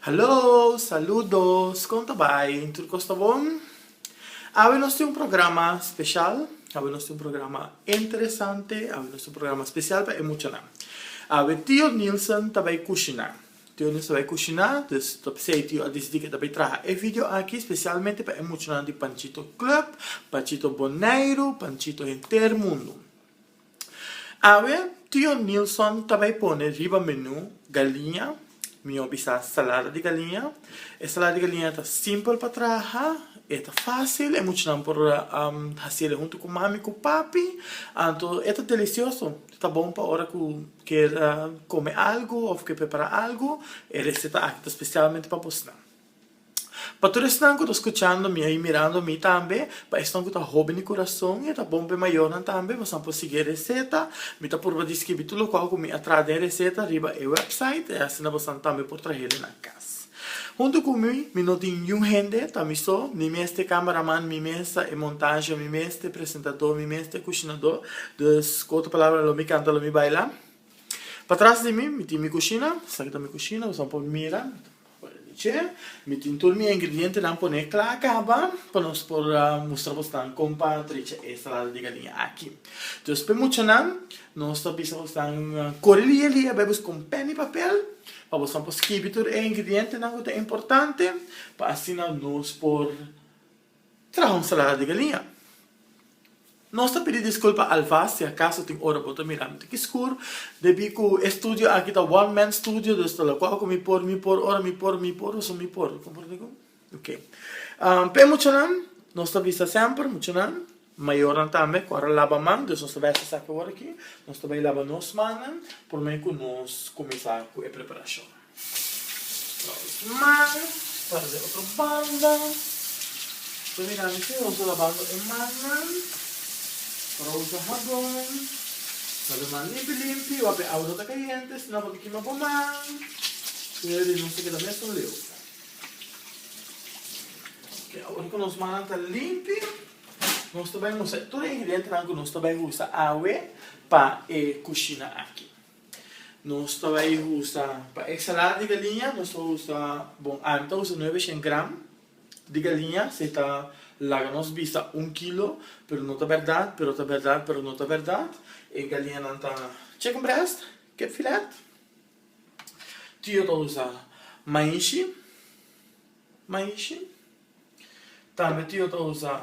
Hello, saludos, como vai? Tudo está bom? Hoje nós temos um programa especial, hoje nós temos um programa interessante, hoje nós temos um programa especial para emocionar. Hoje tio Nilson vai cozinhar. Tio Nilson vai cozinhar, então eu pensei tio decidiu que vai trazer esse vídeo aqui especialmente para emocionar de Panchito Club, Panchito Boneiro, Panchito inteiro mundo. Hoje tio Nilson vai pôr riba menu galinha. Minha bisa salada de galinha. A salada de galinha está simples para trabalhar, está fácil, é muito não por fazer junto com mami e com papi. Então, é delicioso. Está bom para a hora que quer comer algo ou quer preparar algo. É receita aqui especialmente para você. Para todos que estão escutando me e mirando me também, para estão que está hobby no coração e está bom para maior também, você pode seguir a receita, me está por descrever tudo qual que me atrás da receita, arriba o website, e assim você também pode trazer na casa. Junto comigo, me não tenho gente, também sou, me mestre cameraman, me mestre montagem, me mestre apresentador, me mestre cozinhador, dus, com outra palavra, eu me canta, eu me baila. Para trás de mim, me tem minha cozinha, sabe da minha cozinha, você pode mirar. Mi tintur mi ingrediente não pone lá acaba para nós por mostrar bastante como para tricha essa salada de galinha aqui. Então, para emocionar, nós também bastante correr ali, bebemos com pen e papel, para você poder escrever tudo o ingrediente não é importante, para assim nós por trazer uma salada de galinha. Nós pedimos desculpa ao Vaz, se acaso tem hora para mirar muito escuro. Debi que o estúdio aqui está one man studio, dus la qual que me por, só me por, compreende? Ok. Para emocionar, nós vista sempre emocionar. Maior também, quando lava mão, dus nós vamos sacar agora aqui, nós também lava nos manos, por meio que nós começar com a preparação. Mãos, fazer outra banda. Para mirar aqui, nós lavando as mãos. Para usar jabón, para tomar limpio, o agua está caliente, senão pode queimar por mão, e ele não se queda mesmo leu. Agora que nós mãos está limpo, nós também usamos todo o ingrediente que nós também usamos água para cozinhar aqui. Nós também usamos para a salada de galinha, nós usamos, bom, então usamos 900 gramas de galinha, se está lá nos vista 1 kilo, pero não é verdade, pero não é verdade. E galinha não está chicken breast, que filé. Tio usa maíz. Também tio usa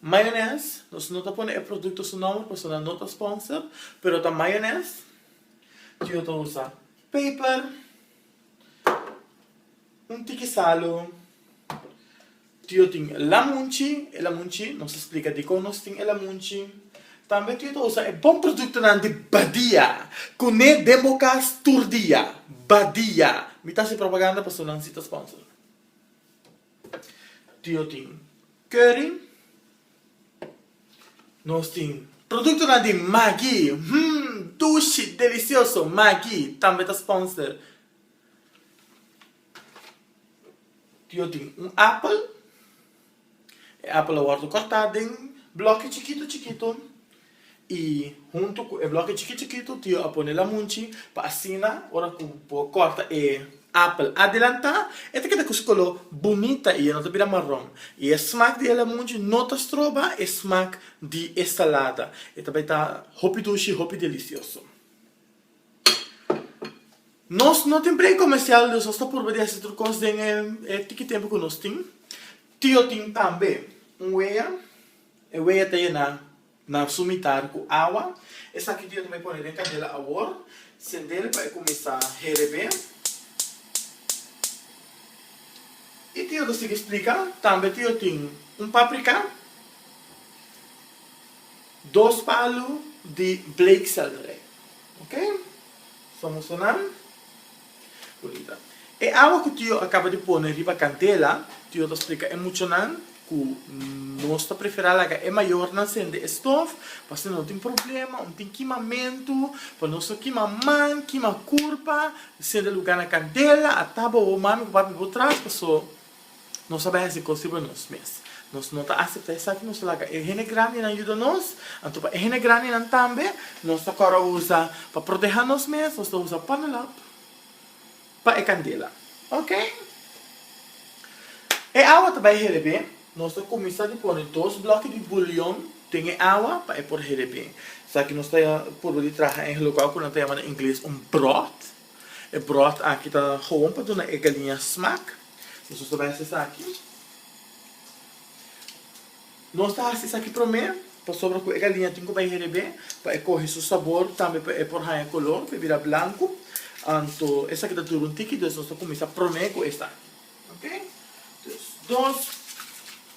maionese. Nós não põe o produto seu nome, porque não é sponsor, pero está maionese. Tio usa pepper, tiki salo. Tio tem lamunchi, e lamunchi, não se explica de como nós tem lamunchi. Também tio usa um bom produto de Badia, com ne democas turdia, Badia. Me está se propaganda para não se sponsor. Tio tem curry. Nós tem produto de Maggi, doce, delicioso, Maggi, também está sponsor. Tio tem apple. Apple guardo cortado em bloco chiquito e junto com o bloco chiquito tio põe a munchi para assim ora que corta e apple adelanta e queda com color bonita e não vira marrom e o smack de la munchi não tá estroba o smack de salada e também tá hopi doce hopi delicioso. Nós não tem bem comercial nós só por ver esses truques de que tempo que nós tem. Tio tem também a weia está na sumitar com água. Essa aqui tio também põe em cadela agora, acender para começar a hervir. E tio você explica, também tio tem páprica, 2 palos de Blake celery, ok? Vamos sonar. Bonita. E água que tio acaba de pôr em riba candela, tio te explica emocionante, que nossa preferida é maior na acende estofa, para não tem problema, não tem queimamento, para não só queima mão, queima curva, acende lugar na candela, a tábua ou mami que vai por trás, para não saber se consigo nós mesmos. Nós não aceitamos isso aqui, nós laga. E gente grande não ajuda nós, então para gente grande não também, nós agora usa para proteger nós mesmos, nós usa panela para a candela. Ok? E água também receber. Nós começamos a pôr 2 blocos de bouillon. Tem água para pôr receber. Só que nós estamos por trabalhar em local que nós chamamos em inglês broth. E broth aqui está gewoon para dar uma galinha smaak. Nós vamos fazer isso aqui. Nós estamos fazendo aqui primeiro. Para sobre que a galinha tem que receber. Para correr seu sabor. Também para pôr a color. Para virar branco. Então, essa aqui está tudo um tique. Então, nós vamos começar primeiro com esta. Ok? 2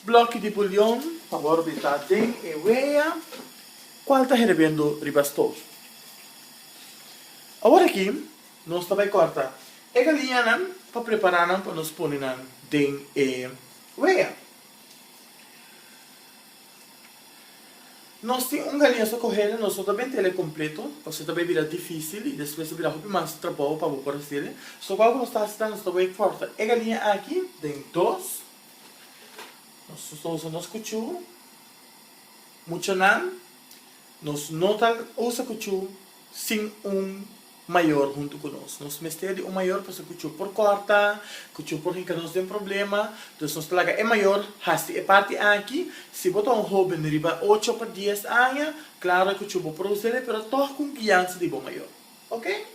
blocos de bouillon, por favor, bitatem e veia qual está recebendo ribastoso. Agora aqui, nós também corta a galinha para preparar para nós pôr dentro e veia. Nós temos galinha só correr, nós também temos ele completo, porque também vira difícil e depois vira muito mais trabalho para você fazer. Só que nós estamos fazendo, nós também corta a galinha aqui, dentro 2. Nós estamos usando cuchu, muito não, nós não usamos cuchu sem maior junto com nós. Nós mestre maior para cuchu por corta, cuchu por que nós tem problema, então nós traga maior, hasti parte aqui, se botar jovem riba 8 para 10 anos, claro que cuchu vou produzir, mas toch com criança de bom maior, ok?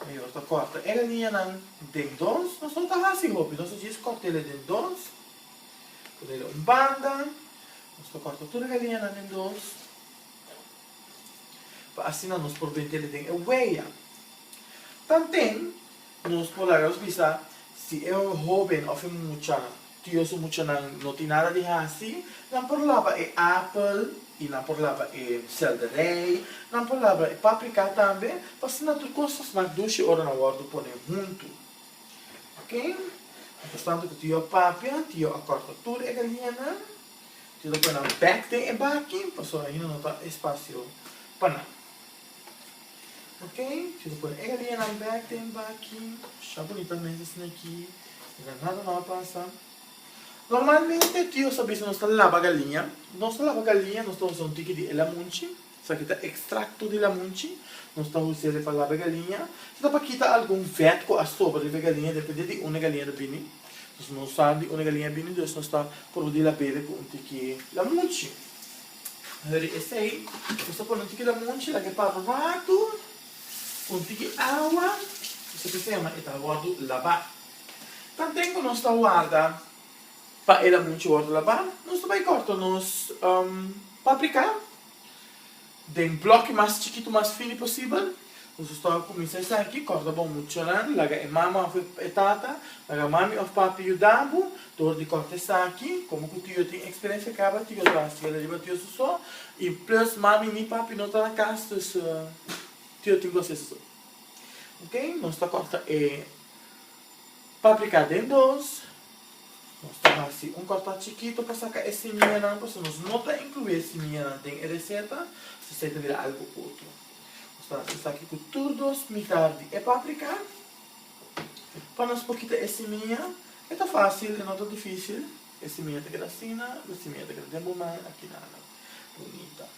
Maior tá corta, ela linha não tem 2, nós não está assim jovem, nós diz corta ele tem 2. Poner banda, nós cortamos toda a galinha em 2. Assim nós podemos ter ele a veia. Também, nós podemos pensar, se é jovem ou mucha, tio su mucha não tem nada de assim, não porlava apple, e não porlava selderij, não porlava paprika também, porque não tem coisas mais doces ou não guardo poner junto. Ok? Portanto, que tio papia, tio acorta tudo a galinha, tio depois não back tem e baki, passou ainda não está espaço para nada. Ok? Tio depois a galinha não back tem baki, já bonita mesmo assim aqui, nada não passa. Normalmente, tio sabe se nós lava a galinha, nós estamos usando um tique de lamunchi, isso aqui está extracto de lamunchi, nós estamos usando para lavar a galinha, se para quitar algum veto com a sobra da galinha, depende de uma galinha de bini. Se não sabe uma galinha bini, nós estamos produzindo a pele com um tique de lamunchi. Agora, esse aí, nós estamos pondo um tique de lamunchi, lá que para rato, um tique de água, isso que se chama, está guardo lavar. Também quando nós estamos guardando, para ele muito guardo lavar, nós também cortamos paprika, de bloco mais chiquito, mais fino possível. Nós estamos começando aqui, corta bom muito lá, laga a mama e tata, laga a mami of papi e o dambu, todo de corta aqui, como que o tio tem experiência, acaba tio está assim, ele vai tio só, e plus mami e papi não estão na casa, então tio tem você só. Ok? Nós estamos corta paprika dentro dos. Nós estamos assim, corte chiquito para sacar esse minha, porque nós não está incluir esse minha em receita, se você virar algo outro. Nós estamos aqui com todos metade de paprika, para nós pouquinho esse minha, é fácil, não é tão difícil. Esse minha tem gracina, esse minha tem gracina, aqui nada, bonita.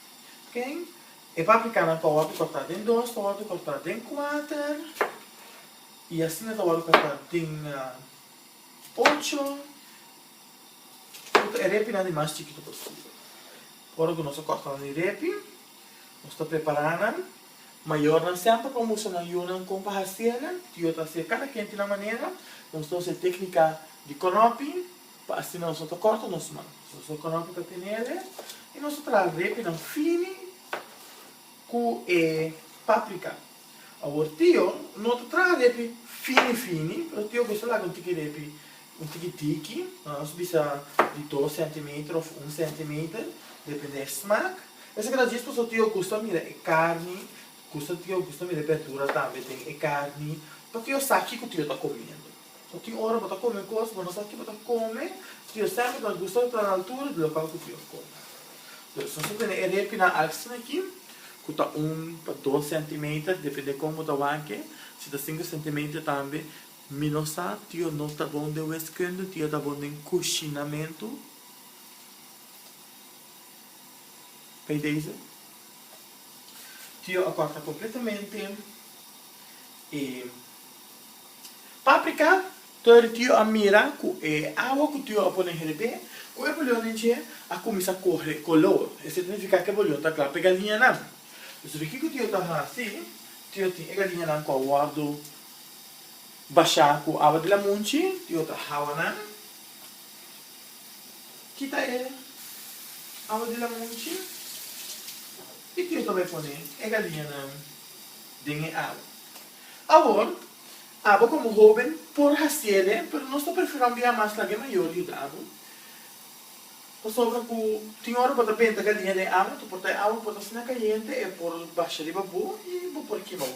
Ok? E paprika não pode cortar em 2, pode cortar em 4, e assim não pode cortar em 8. E repi nada mais chiquito possível. Agora que nós cortamos o repi, nós estamos preparando. Maior não sempre como usar na com parcela, tio está se cada quente na maneira. Nós estamos a técnica de conopi, para assim nós estamos cortando nossas mãos. Nós conopi para ter e nós traz repi na fini com paprika. Agora tio não traz repi fini, mas tio gosta lá com tique repi. Um tique, nós bisa de 2 cm ou 1 cm, depende do smaak. Essa que diz que o tio gosta de carne, tio gosta de verdura também, tem carne, porque eu sei que o tio está comendo. O tio ora para comer coisas, mas não sabe que para comer, tio sempre gosta de estar na altura do local que o tio come. Então, se você tem a repina alça aqui, que está 1 para 2 cm, depende de como está o anche, se está 5 cm também, Minosa, tio não está bom de wiskunde, tio está bom de cozinamento. Bij deze. Tio acorta completamente. E Paprika, tu tio a mira ku e água que tio a pôr em herebe, o e bolhão nem a começar a correr color. Isso significa que o bolhão tá claro pegar linha não. Isso aqui que tio tá assim, tio tem a linha não com o guardo baixar com água de la munchi, tio tá hawa não. Kita ele água de la munchi e tio também põe a galinha não dentro água. Agora água como joven por hacerle, pero no estou preferindo enviar mais la que maior de água. Por sobre que tinha hora para bem a galinha de água, tu porta água para assim caliente e por baixo de babu e vou por aqui mais.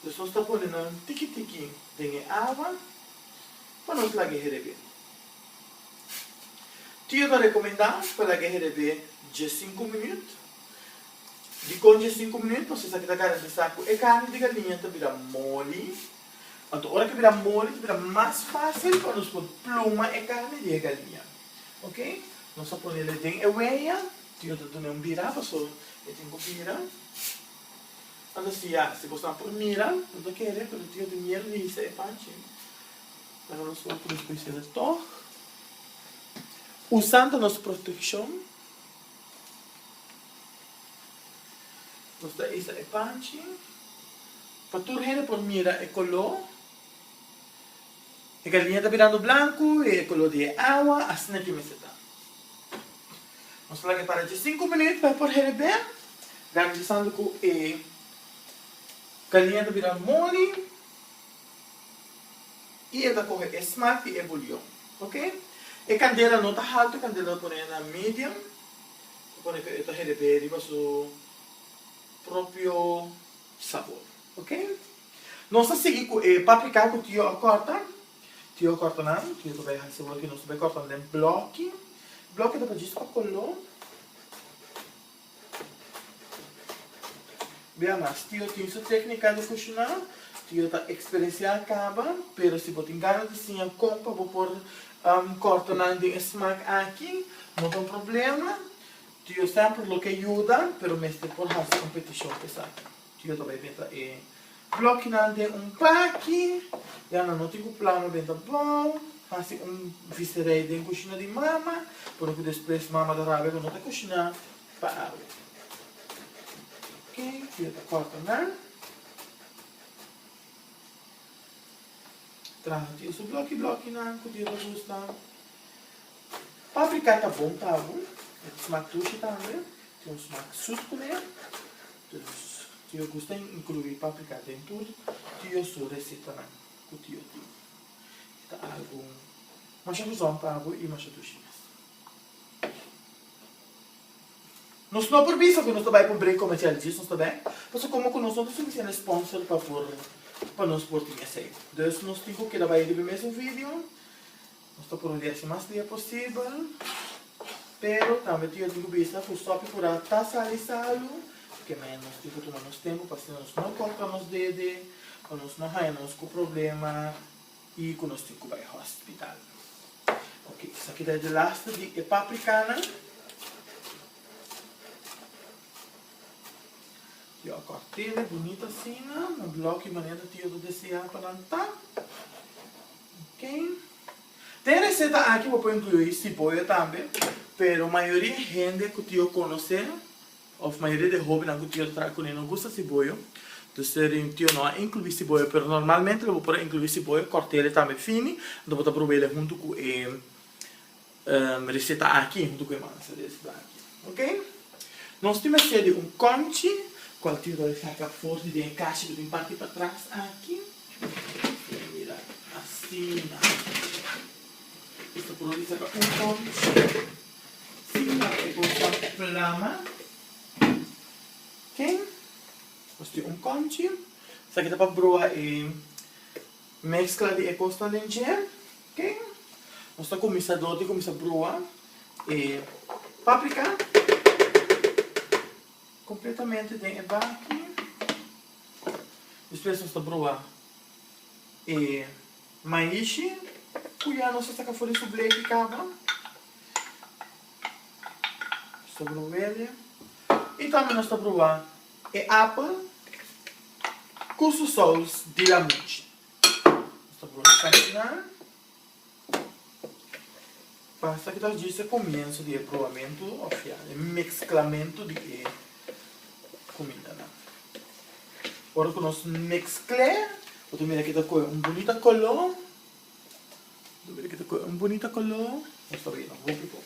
Então estou pondo um tiki de água para nos la que herebe. Tio está recomendando para que herebe de 5 minutos. De com 5 minutos, você sabe que a carne de saco e carne de galinha está vira mole. Então, a hora que vira mole, vira mais fácil para nós pôr pluma e carne de galinha. Ok? Nós só põe ele dentro e veia. Tio está dando vira, passou. Eu tenho que virar. Então, se gostar por mira, não tô querendo, pero tio tem dinheiro nisso, é parte. Agora nós vamos por isso de toque. Usando a nossa proteção. Nós temos isso é parte. Para tudo por mira e color. A galinha está virando branco e o color de água, assim que me está. Vamos falar que para de 5 minutos vai por herebe, garantizando que a galinha está virando mole e ela corre esmalte e bulhão, ok? E a candela não está alta, a candela põe na medium, põe que esta herebe riba seu próprio sabor, ok? Nós vamos seguir com o paprika que o tio corta. Tio corta não, tio também vai fazer que nós vamos cortar em bloco. Bloco da para para color. Veamos, tio tem sua técnica de cozinhar. Tio está experienciado acaba, pero se você tem ganas de sim compra vou pôr corta não de smack aqui, não tem problema. Tio sempre lo que ajuda, pero mestre por fazer competição pesada. Tio também venta bloco não de pack. Já não tenho plano venta bom. Assim visserei de cozinha de mama, porque depois mama da rabia não está cozinhar para água. Ok, tio tá cortando. Trago isso bloco não, que tio gosta. Paprika tá bom, tá bom. Smaak tushi também. Tem smaak zoet comer. Dus tio gosta de incluir paprika dentro tudo. Tio sua receita não, que tio tem. Tá algo masyadong pabo e masyadong. Nós não por isso que nós também por break comercial disso, nós também. Mas como que nós não temos um sponsor para nós por tinha sei. Então nós temos que dar aí de mesmo vídeo. Nós estamos por dia mais dia possível. Pero também tinha de vista por só por a taça de salo, que mais nós temos que tomar nosso tempo para se nós não cortamos dedo, para nós não arranhamos com problema. E quando nós temos que ir ao hospital. Ok, isso aqui é de lasta de paprika. Eu cortei ele bonito assim, no bloco de maneira que eu desejar para plantar. Ok. Tem receita aqui que eu vou incluir cebola também, pero a maioria de gente que eu conheço, ou a maioria de jovens que eu trago com não gosta de cebola. Então, eu não incluí cebola, mas normalmente eu vou incluir cebola, cortei ele também fino, depois eu provar ele junto com a receita aqui, junto com a massa desse aqui, ok? Nós temos de conche, qual tiro ele fica forte de encaixe, de parte para trás aqui, mira, assim, isso por onde fica conche, sim, é com a flama, ok? Nós temos conche, isso aqui dá para provar mescla de costa lenteja, ok? Nós temos começar a provar paprika, completamente dentro aqui. Depois nós vamos provar maíz, que já não se saca fora do bleque acaba. Sobre o velho. E também nós vamos provar apple com os solos de la munchi. Nós vamos salinar. Basta que nós disse começo de provamento, de mezclamento de comida. Né? Agora que nós mezclamos, vou mira aqui com um bonita color. Mira aqui com um bonita color. Vamos ver, vou picar.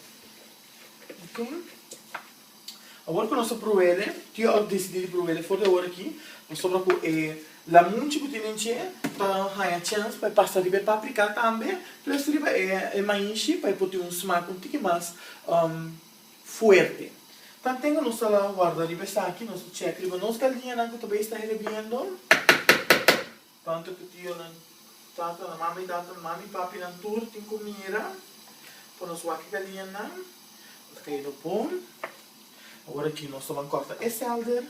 Ok? Agora que nós provele, eu decidi provar fora da hora aqui, nós sobra com la munchi que tem para ganhar chance para passar de paprika também, plus riba maíz para poder smaak um pouquinho mais fuerte. Então tenho nossa lá guarda riba aqui, nosso check riba nossa galinha não que também está reviendo. Tanto que tio não tata na mami papi não tur tem comida, para nós aqui galinha não, nós caído pão. Agora aqui nós vamos cortar esse alder.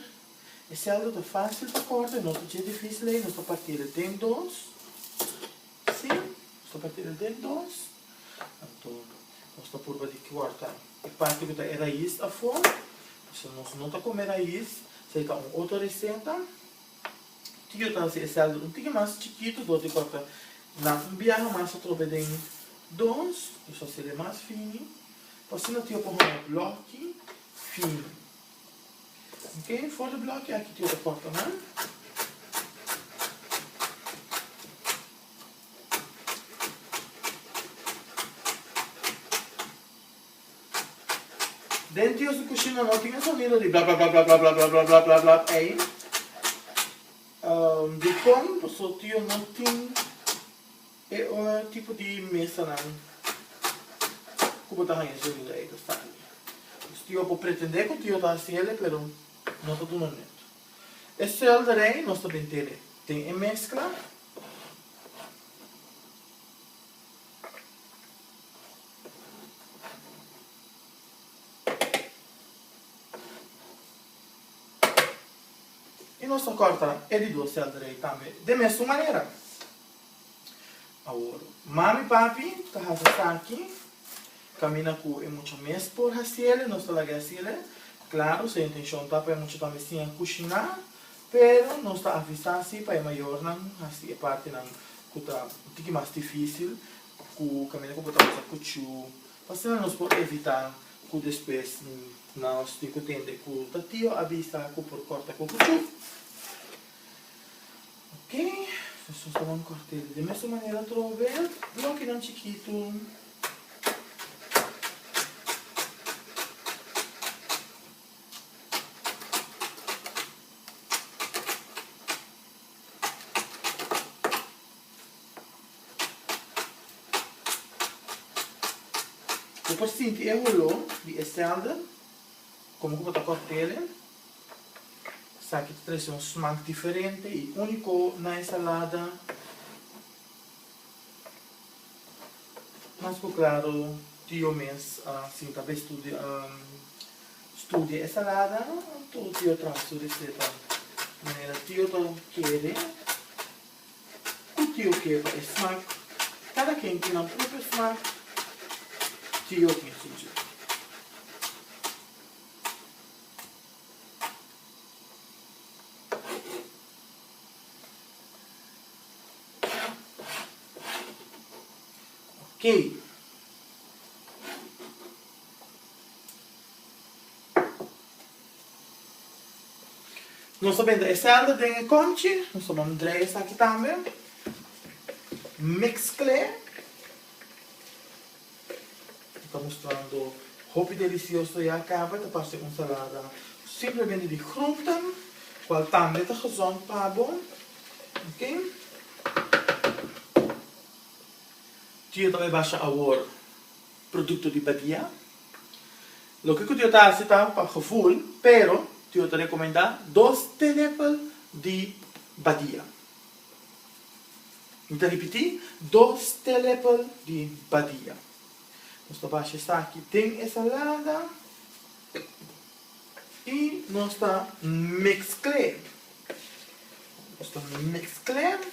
Esse alder é fácil para cortar, não é difícil, nós vamos partir em dois. Sim, nós vamos partir em dois. Então, nós vamos por aqui cortar a parte que é raiz a fora. Se nós não comer raiz, será uma outra receita. Tio está esse alder um pouquinho mais chiquito, do que corta na biarra mais trobe em dois, isso seria mais fino. Assim não tio põe um bloco fino. Ok? Fora do bloco, aqui tem outra porta, né? Dentro da cozinha não tinha sonido de blá blá blá blá blá blá blá blá blá blá blá aí. De como, só tio não tinha tipo de mesa não. Como está aí, sonido aí, tá certo? Tio pode pretender que o tio está assim, mas não está tudo neto. Esse alderei, nós também tem em mescla. E nós corta ele doce alderei também, de mesma maneira. Agora, mami e papi, está aqui. Camina com muito mais por hacer, nós estamos lá claro, se a intenção está para muito também sim cozinhar, pero nós está avisando assim para maior não, assim a parte não que está um pouquinho mais difícil, que camina com botar coisa cuchu, mas não nós pode evitar que depois nós temos que entender que o tio avisa que por corta com cuchu, ok? Nós vamos cortar de mesma maneira trove, bloco não chiquito. Depois senti o rolo de salada, como que está cortando, sabe que traz um smaak diferente e único na salada. Mas claro, tio mês assim talvez estudia a salada, então tio traz a receita de maneira tio quer, o tio quer para smaak, cada quem tem um próprio smaak. Tio tem sugerido. Ok. Nós sabemos essa salada tem conche, nós vamos drear essa aqui também. Mezcle. Está mostrando roupa delicioso e acaba de passar com salada simplesmente de groenten, qual também está gezond para bom, ok? Tio também baixa agora produto de badia. Lo que o tio está aceitando para gevoel, pero tio te recomenda 2 telepel de badia. Então repetir, 2 telepel de badia. Nossa baixa está aqui, tem essa salada e nós está mezclando. Nós está mezclando.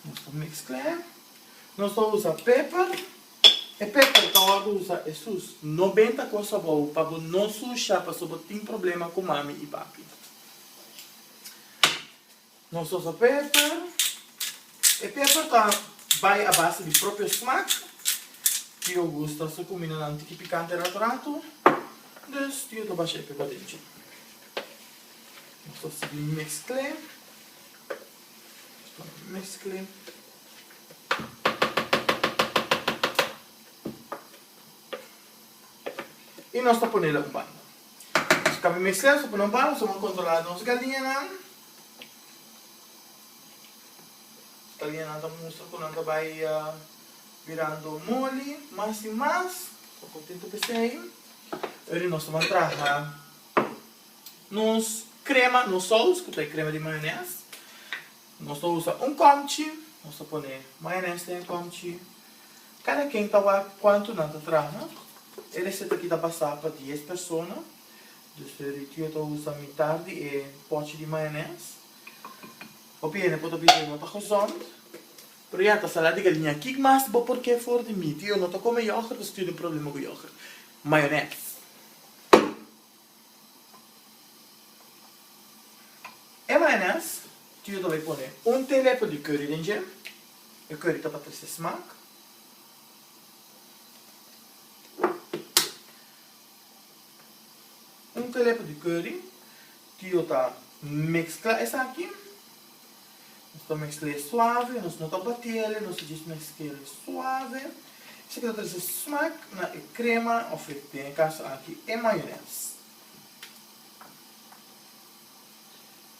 Nós está mezclando. Nós vamos usar pepper. E pepper tá usa é sus 90 coisa boa para não sujar para sobre tem problema com mami e papi. Nós usa pepper. E pepper tá vai a base de próprio smack. Que eu gosto só combina na antiga picante rattrato. Dus eu tô baixando pepper dentro. Nós se mesclar. Mesclar. E nós estamos ponendo um pano. Se cabe mesclar, se põe um pano, vamos controlar as galinhas. As galinhas estão mostrando quando vai virando mole, mais e mais. Estou contente com isso aí. Agora nós vamos trabalhar nos crema, nos sous, que é crema de maionese. Nós vamos usar um comchi, nós vamos pôr maionese em comchi. Cada quem está quanto não está trabalhando. A receita aqui está passada para 10 pessoas. Então, eu estou usando metade e pote de maionese. O pieno pode pedir uma gezond. Pero ja, está salada de galinha. Kijk mas, porque for de meat. Eu não estou comendo yoghurt, dus eu tenho problema com yoghurt. Maionese. E maionese, eu vou pôr telepel de curry dentro. E curry está para ter smaak. Telepel de curry, que eu tá mesclar essa aqui. Nós estamos mesclando suave, nós não estamos batendo, nós estamos mesclando suave. Isso aqui está trazendo smaak na crema, ou tem caso aqui é maionese.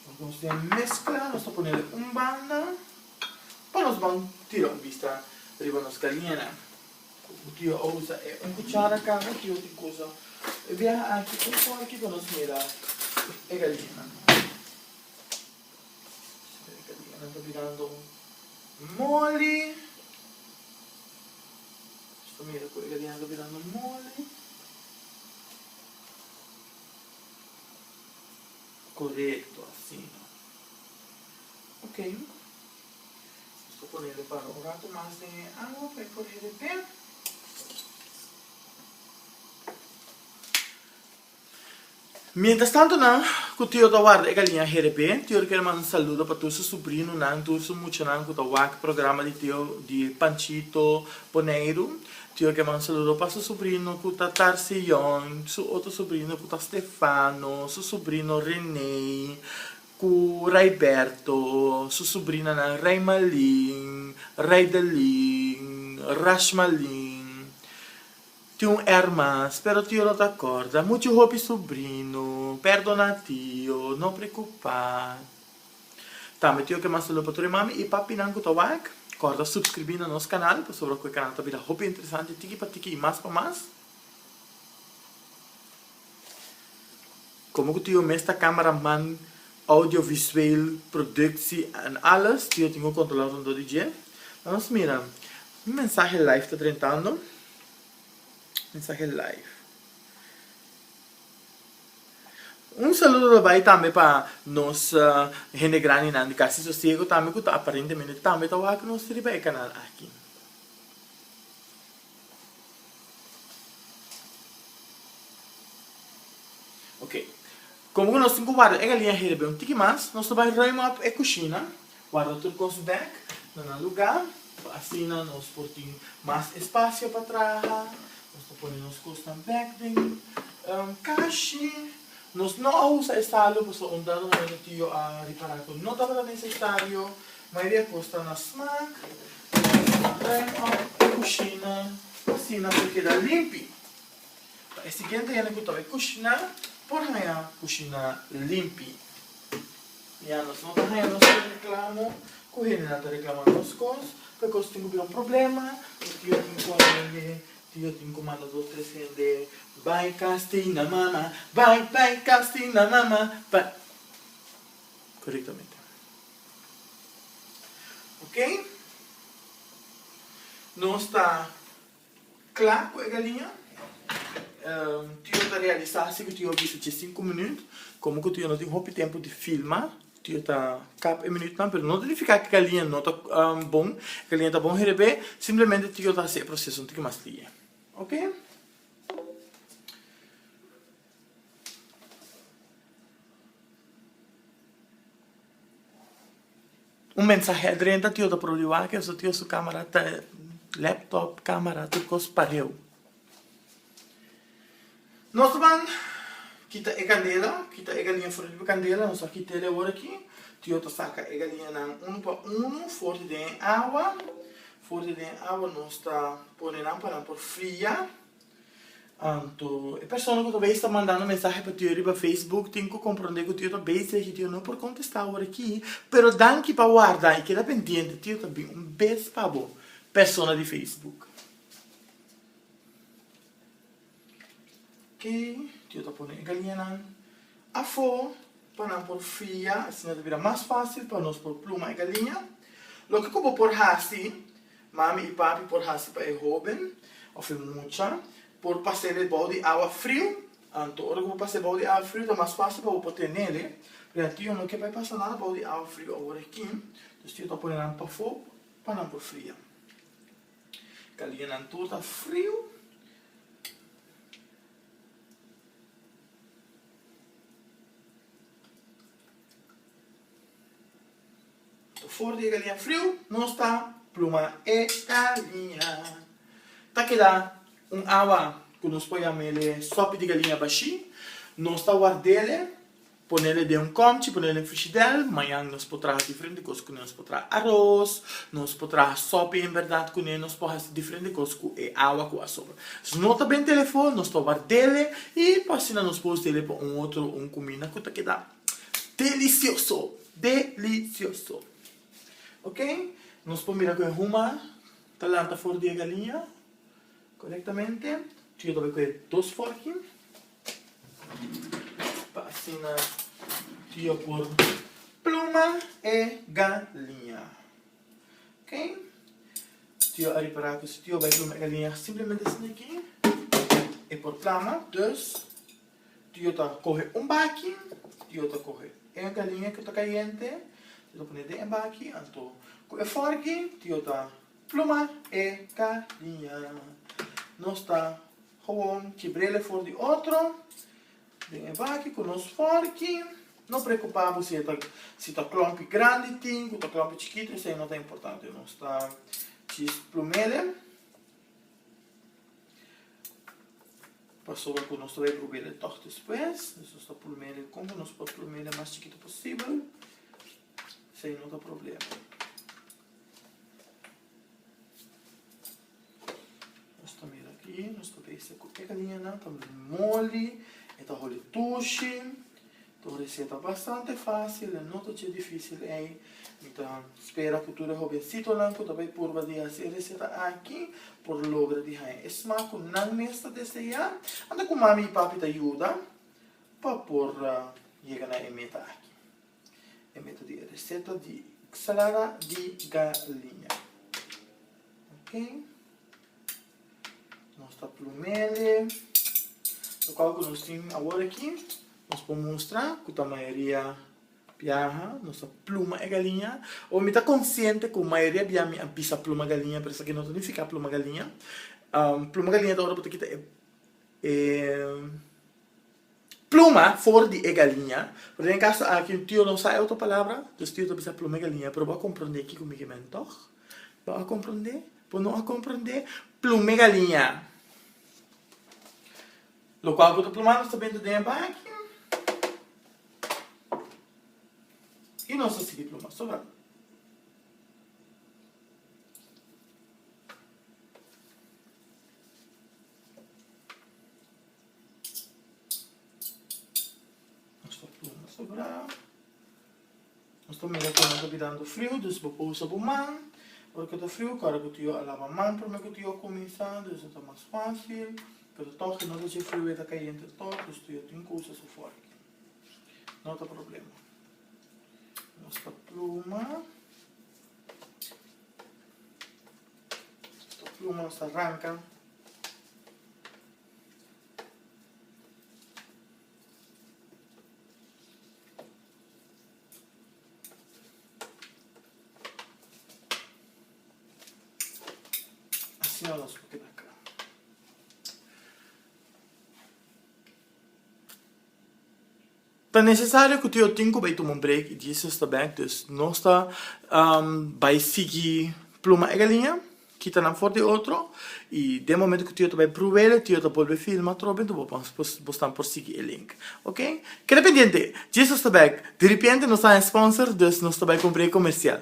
Então, nós estamos mesclando, nós estamos pondo banda, para nós vamos tirar vista riba nas galinhas. O que eu uso é cuchara cada que eu tenho coisa. Via aqui com fora aqui para nós mirar a galinha. A galinha está virando mole. Mira, a galinha está virando mole. Correto, assim. Ok. Estou ponendo para um rato mais de água para correr de pé. Mientras tanto, que o tio guarda a galinha RP, tio quer mandar um saludo para todos os sobrinhos, todos os muchachos que estão no programa de tio de Panchito Poneiro. Tio quer mandar um saludo para seu sobrinho que está Tarcion, seu outro sobrinho que está Stefano, seu sobrinho René, com Raiberto, sua sobrinha Raimalin, Raidelin, Rashmalin. Tio Hermas, pero tio não te acorda. Muito hopi sobrinho, perdona tio, não preocupar. Também tio que mais saludo para tua mami e papi não que wak. Acorda subscrever no nosso canal, para sobre o canal tá vida hopi interessante, tiki para tiki e mais para mais. Como que tio mesta cameraman, audiovisual, produção en alles, tio tenho controlado do DJ. Vamos mira, mensagem live está tentando. Mensaje live. Um saludo vai também para nós gente grande na casa sossego também que aparentemente também está aqui no nosso canal aqui. Ok. Como nós temos que guardar a galinha rebe um tique mais, nós vamos remover a cozinha, guardar tudo com os back no lugar, assim nós portamos mais espaço para trabalhar. Nós ponemos coisas back dentro, caixa. Nós não usamos esse alho, porque o andar no tio a reparar que não estava necessário. A maioria custa na smack, a cozinha, assim não queda limpo. O seguinte é que eu cozinhar, por aí a cozinha limpa. E nós não reclamamos, correndo não reclamamos as coisas, porque nós temos um problema, o tio tem que eu tenho comando 2, 3 gente. Vai Castina mama, vai Castina mama, vai. Corretamente. Ok? Não está claro com a galinha. Tio está realizando, se o tio visto de 5 minutos, como que o tio não tem muito tempo de filmar, tio tá cap e minuto não, pero não significa que a galinha não tá bom, a galinha tá bom receber, simplesmente tio tá se processo um pouco mais linha, ok? Um mensagem adrenta tio tá problema que o tio sua câmera tá laptop, câmera, tudo coisa pareu. Nós vamos kita a galinha fora de candela, nós aqui tele agora aqui, tio tá saca a galinha na 1 para 1, fora de água, nós tá ponendo para por fria. Anto, a pessoa que talvez está mandando mensagem para tio para Facebook, tem que compreender que o tio talvez seja tio não por contestar agora aqui, pero danke para guardar e queda pendente, tio também beijo para você, pessoa de Facebook. Ok, tio tá pondo a galinha a fogo para por fria, assim vira mais fácil para nós por pluma a galinha. Lo que eu vou por assim, mami e papi por assim para o jovem, ou mucha. Por passar o balde de água frio, então, agora que eu vou passar o balde de água frio, é mais fácil para eu botar nele. Porque eu não quero passar nada balde de água frio agora aqui. Então, eu estou pondo para fogo, para não por fria. Galinha não está frio. Fora de galinha frio, não está pluma e galinha. Tá que dá água que nós põe sopa de galinha baixi, nós está guardando, põe de comte, põe em frigideira, amanhã nós podemos diferentes coisas, nós podemos arroz, nós podemos sopa em verdade, nós podemos fazer diferentes coisas com água com a sopa. Se não está bem telefone, nós está guardando e assim nós podemos ter para outro comida que dá delicioso, delicioso. Ok? Nós podemos mirar com uma talanta fora de galinha. Correctamente, eu também com 2 forquinhos, para assim, eu por pluma e galinha, ok? Eu a reparar que se eu vai pluma e galinha simplesmente assim aqui, e por pluma, dus, eu tá corre baque, eu tá corre a galinha que está caliente, eu põe de baque, então com o forquinho, eu tá pluma e galinha. Não está gewoon quebrele for de outro. Vem aqui com os forquinhos. Não preocupamos se está clump grande, tem, se está clump chiquito, isso aí não é importante. Não está plumele. Passou com nós vai plumele toch depois. Isso está plumele como nós podemos plumele mais chiquito possível. Isso aí não tem problema. Nós também com a galinha, também mole, então olha tushi, então receita bastante fácil, não é difícil, então espera que tudo jovencito lá, que também por de fazer receita aqui, por logra de hain esmaco, não nesta desejar, anda com mami e papi te ajuda, para por chegar na meta aqui, a meta de receita de salada de galinha, ok? Nossa plumele, o qual nós temos agora aqui, nós podemos mostrar que a maioria piaja, nossa pluma é galinha, ou me está consciente que a maioria biami pisa pluma galinha, por isso que não significa pluma galinha. Pluma galinha da hora porque pluma fora de galinha, porque em caso aqui o tio não sabe outra palavra, então o tio está pensando pluma galinha, mas vai compreender aqui comigo é mentor, vai compreender? Por não compreender, plume galinha. Lo qual que o plumado está bem de aqui. E não se pluma sobra. Nossa pluma sobra. Nós também está virando frio, dus vou pôr sobre o man. Porque está frio, cara que eu lavo a mão para que eu começar, isso está mais fácil. Mas toch que não deixa frio está caindo todo, eu tenho coisas fora. Não tem problema. Nossa pluma. Esta pluma nos arranca. ensinar nosso aqui da cá. Tá necessário que eu tenha que tomar um break e disso está bem, então nós está vai seguir pluma e galinha, que está na forte outro, e de momento que eu vai provar, eu pode filmar, trobe, então vou por seguir o link, ok? Que pendiente, disso está bem, de repente nós está sponsor, então nós está bem com break comercial.